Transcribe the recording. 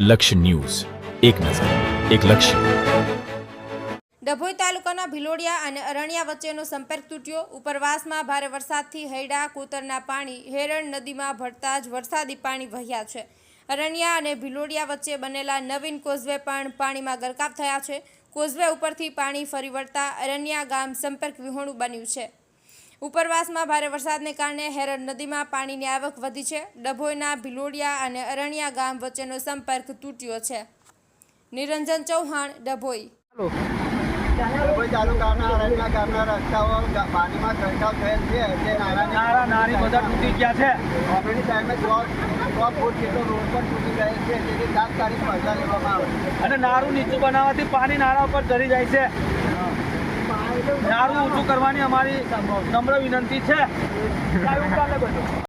લક્ષ્ય ન્યૂઝ, એક નજર, એક લક્ષ્ય. ડભોઈ તાલુકાના ભિલોડિયા અને અરણ્યા વચ્ચેનો સંપર્ક તૂટ્યો. ઉપરવાસમાં ભારે વરસાદથી હૈડા કોતરના પાણી હેરણ નદીમાં ભળતા જ વરસાદી પાણી વહ્યા છે. અરણ્યા અને ભિલોડિયા વચ્ચે બનેલા નવીન કોઝવે પણ પાણીમાં ગરકાવ થયા છે. કોઝવે ઉપરથી પાણી ફરી વળતા અરણ્યા ગામ સંપર્ક વિહોણું બન્યું છે. ઉપરવાસમાં ભારે વરસાદને કારણે હેરણ નદીમાં પાણીની આવક વધી છે. ડભોઈના ભિલોડિયા અને અરણ્યા ગામ વચ્ચેનો સંપર્ક તૂટ્યો છે. નિરંજન ચૌહાણ, ડભોઈ. ડભોઈ તાલુકાના અરણ્યા ગામના રસ્તાઓ પાણીમાં ગરકાવ થયેલ છે. તે નાની બધા તૂટી ગયા છે. ઓપરેની સાઈડમાં 100 ફૂટ જેટલો રોડ પણ તૂટી ગયેલ છે. તેથી તાત્કાલિક પગલાં લેવામાં આવે અને નારું નીચું બનાવવાથી પાણી નાળા ઉપર ચડી જાય છે. નારું ઊંચું કરવાની અમારી નમ્ર વિનંતી છે.